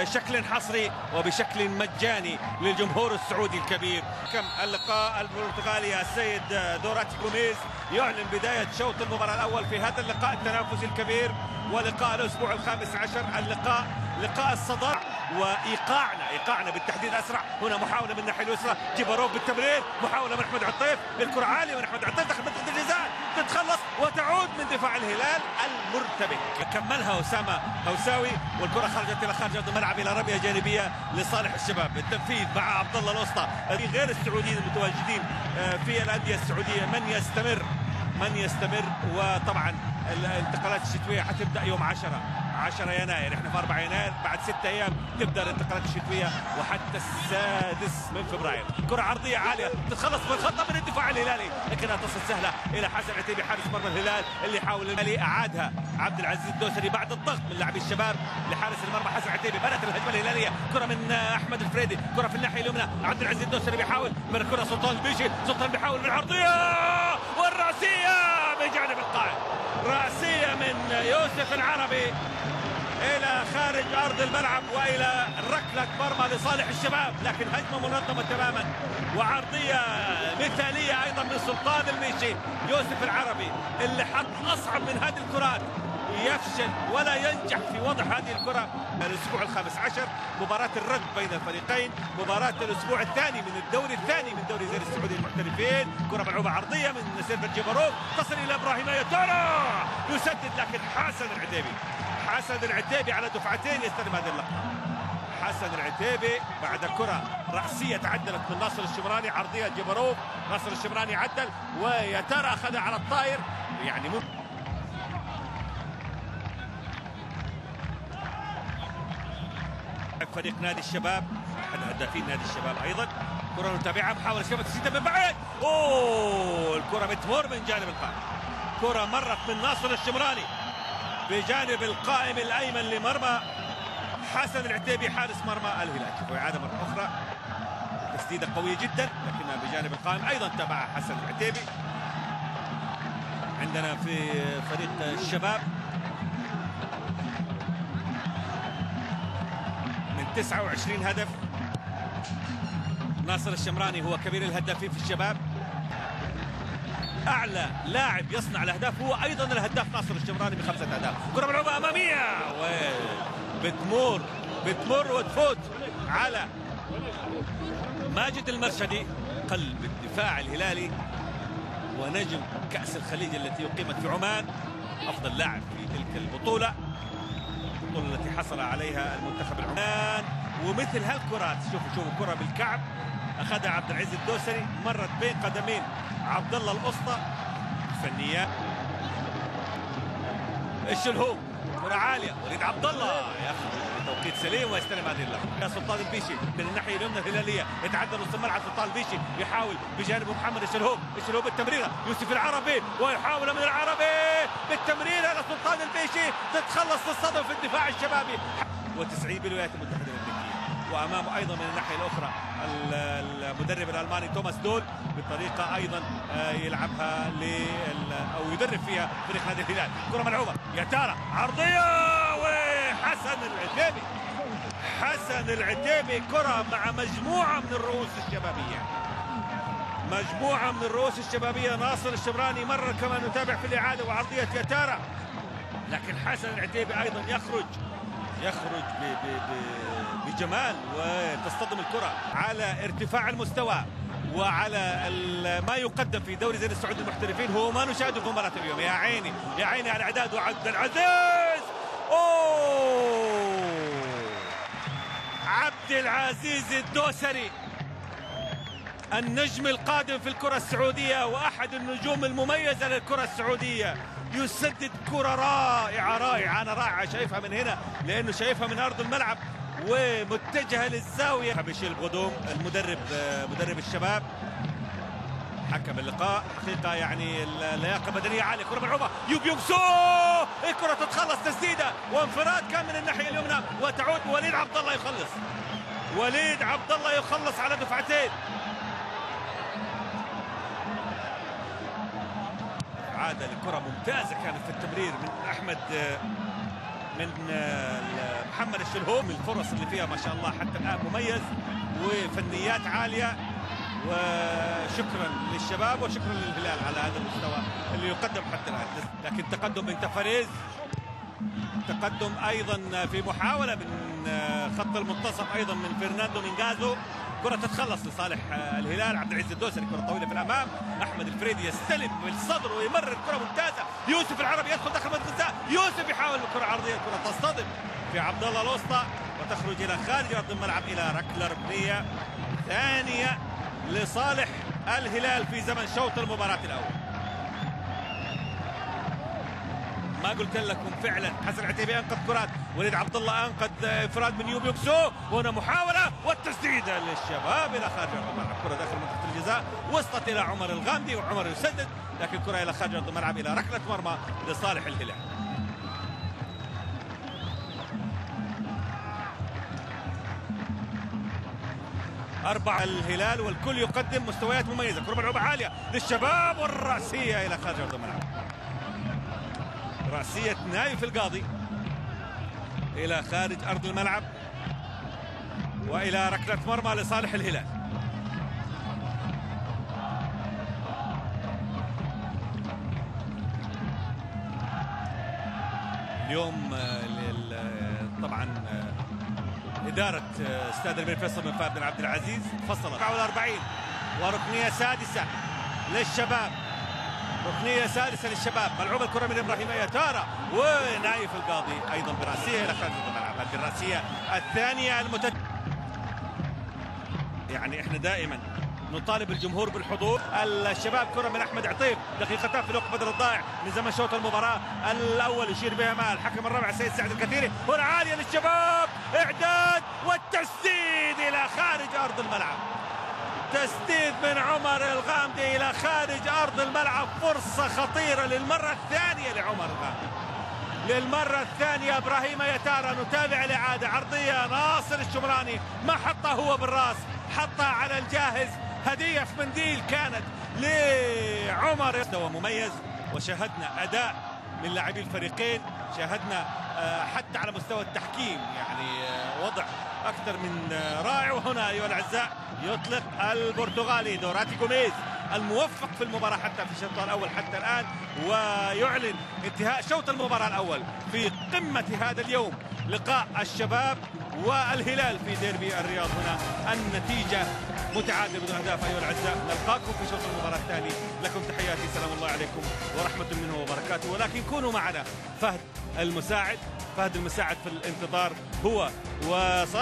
بشكل حصري وبشكل مجاني للجمهور السعودي الكبير. كم اللقاء البرتغالي السيد دوراتي غوميز يعلن بداية شوط المباراة الأول في هذا اللقاء التنافسي الكبير، ولقاء الأسبوع الخامس عشر، اللقاء لقاء الصدارة وايقاعنا بالتحديد اسرع. هنا محاوله من الناحيه اليسرى، جيباروف بالتمرير، محاوله من احمد عطيف، الكره عاليه من احمد عطيف داخل منطقه الجزاء، تتخلص وتعود من دفاع الهلال المرتبك. كملها اسامه هوساوي والكره خرجت الى خارج الملعب الى رميه جانبيه لصالح الشباب. التنفيذ مع عبد الله الوسطى. غير السعوديين المتواجدين في الانديه السعوديه من يستمر وطبعا الانتقالات الشتويه حتبدا يوم 10 يناير. احنا في 4 يناير، بعد 6 ايام تبدا الانتقالات الشتويه وحتى السادس من فبراير. كره عرضيه عاليه تتخلص من الخطه من الدفاع الهلالي، لكنها تصل سهله الى حسن عتيبي حارس مرمى الهلال اللي يحاول اعادها عبد العزيز الدوسري بعد الضغط من لاعبي الشباب لحارس المرمى حسن عتيبي. بدات الهجمه الهلاليه، كره من احمد الفريدي، كره في الناحيه اليمنى، عبد العزيز الدوسري بيحاول من الكره سلطان البيشي، سلطان بيحاول بالعرضيه والراسيه بجانب القائم، راسيه من يوسف العربي الى خارج ارض الملعب والى ركله مرمى لصالح الشباب، لكن هجمه منظمه تماما وعرضيه مثاليه ايضا من سلطان الميشي. يوسف العربي اللي حط اصعب من هذه الكرات يفشل ولا ينجح في وضع هذه الكره. الاسبوع الخامس عشر، مباراه الرد بين الفريقين، مباراه الاسبوع الثاني من الدوري الثاني من دوري زين السعودي المحترفين. كره ملعوبه عرضيه من سيرفر جيباروف تصل الى ابراهيم يتارا، يسدد لكن حسن العتيبي على دفعتين يستلم هذه اللقطه. حسن العتيبي بعد كره راسيه تعدلت من ناصر الشمراني، عرضيه جيباروف، ناصر الشمراني عدل ويتارا اخذها على الطاير. يعني فريق نادي الشباب، احد هدافين نادي الشباب ايضا. كره نتابعها، محاوله شبكه تسديدها من بعيد، الكره بتمر من جانب القائم. كره مرت من ناصر الشمراني بجانب القائم الايمن لمرمى حسن العتيبي حارس مرمى الهلال. شوفوا اعاده مره اخرى، تسديده قويه جدا لكنها بجانب القائم ايضا تابعها حسن العتيبي. عندنا في فريق الشباب من 29 هدف. ناصر الشمراني هو كبير الهدافين في الشباب، اعلى لاعب يصنع الاهداف هو ايضا الهداف ناصر الشمراني ب5 اهداف. كره ملعوبه اماميه بتمر وتفوت على ماجد المرشدي قلب الدفاع الهلالي ونجم كأس الخليج التي أقيمت في عمان، افضل لاعب في تلك البطوله التي حصل عليها المنتخب العماني. ومثل هالكرات، شوفوا كره بالكعب اخذها عبد العزيز الدوسري، مرت بين قدمين عبد الله الاسطى. فنيات الشلهوب، كره عاليه، وليد عبد الله ياخذ توقيت سليم ويستلم هذه اللقطه. سلطان البيشي من الناحيه اليمنى الهلاليه يتعدى نص الملعب، سلطان البيشي يحاول بجانب محمد الشلهوب التمريره، يوسف العربي ويحاول من العربي بالتمريره لسلطان البيشي، تتخلص الصدمه في الدفاع الشبابي. و90 بالولايات المتحده الامريكيه، وامامه ايضا من الناحيه الاخرى المدرب الالماني توماس دول بطريقه ايضا يلعبها او يدرب فيها فريق نادي الهلال. كره ملعوبه، يتارا عرضيه حسن العتيبي كره مع مجموعه من الرؤوس الشبابيه. ناصر الشمراني مره كما نتابع في الاعاده وعرضيه يتارا، لكن حسن العتيبي ايضا يخرج بجمال وتصطدم الكره على ارتفاع المستوى وعلى ما يقدم في دوري زين السعودي المحترفين. هو ما نشاهده في مباراة اليوم. يا عيني على اعداد عبد العزيز، عبد العزيز الدوسري النجم القادم في الكرة السعودية واحد النجوم المميزة للكرة السعودية، يسدد كرة رائعة. أنا رائعة شايفها من هنا لأنه شايفها من أرض الملعب ومتجهة للزاوية. بشيل القدوم مدرب الشباب حكم اللقاء، حقيقة يعني اللياقة بدنية عالية. كرة ملعوبة، يوبيومسو، الكرة تتخلص، تسديدة وانفراد كان من الناحية اليمنى وتعود وليد عبد الله يخلص على دفعتين. عادة لكرة ممتازة كانت في التمرير من من محمد الشلهوم. الفرص اللي فيها ما شاء الله حتى الآن مميز وفنيات عالية. وشكرا للشباب وشكرا للهلال على هذا المستوى اللي يقدم حتى الآن. لكن تقدم من تفاريز، تقدم أيضا في محاولة من خط المنتصف أيضا من فرناندو مينغازو. كرة تتخلص لصالح الهلال. عبد العزيز الدوسري كرة طويلة في الأمام. أحمد الفريدي يستلم بالصدر ويمرر كرة ممتازة. يوسف العربي يدخل داخل منطقة الجزاء. يوسف يحاول الكرة عرضية، الكرة تصطدم في عبد الله الوسطى وتخرج إلى خارج أرض الملعب إلى ركلة ركنية ثانية لصالح الهلال في زمن شوط المباراة الأول. ما قلت لكم فعلا حسن عتيبي انقذ كرات، وليد عبد الله انقذ انفراد من يوب يوكسو. وهنا محاوله والتسديده للشباب الى خارج ارض الملعب. كره داخل منطقه الجزاء وصلت الى عمر الغامدي وعمر يسدد، لكن كره الى خارج ارض الملعب الى ركله مرمى لصالح الهلال. أربعة الهلال والكل يقدم مستويات مميزة. كرة ملعوبة عالية للشباب والرأسية إلى خارج أرض الملعب. رأسية نايف القاضي إلى خارج أرض الملعب وإلى ركلة مرمى لصالح الهلال. اليوم طبعا إدارة استاد الأمير فيصل بن فهد بن عبد العزيز فصلت 44 وركنية سادسة للشباب. ركنية سادسة للشباب. ملعوبة الكرة من إبراهيم يتارا ونايف القاضي أيضا برأسية إلى خارج الملعب. هذه الرأسية الثانية يعني احنا دائما نطالب الجمهور بالحضور. الشباب كرة من أحمد عطيف، دقيقتان في الوقت بدل الضائع من زمن شوط المباراة الأول. يشير بها مع الحكم الرابع سيد سعد الكثيري. هنا عالية للشباب، إعداد والتسديد إلى خارج أرض الملعب. تسديد من عمر الغامدي إلى خارج أرض الملعب. فرصة خطيرة للمرة الثانية لعمر الغامدي. للمرة الثانية إبراهيم يتارا. نتابع الإعادة. عرضية ناصر الشمراني ما حطها هو بالراس، حطها على الجاهز. هدية في منديل كانت لعمر. مستوى مميز وشاهدنا أداء من لاعبي الفريقين. شاهدنا حتى على مستوى التحكيم يعني وضع أكثر من رائع. وهنا أيها الأعزاء يطلق البرتغالي دوراتي غوميز الموفق في المباراة حتى في الشوط الأول حتى الآن، ويعلن انتهاء شوط المباراة الأول في قمة هذا اليوم. لقاء الشباب والهلال في ديربي الرياض. هنا النتيجة متعادلة بدون أهداف. أيها الأعزاء نلقاكم في شوط المباراة الثاني. لكم تحياتي، سلام الله عليكم ورحمة منه وبركاته. ولكن كونوا معنا. فهد المساعد في الانتظار هو وصالح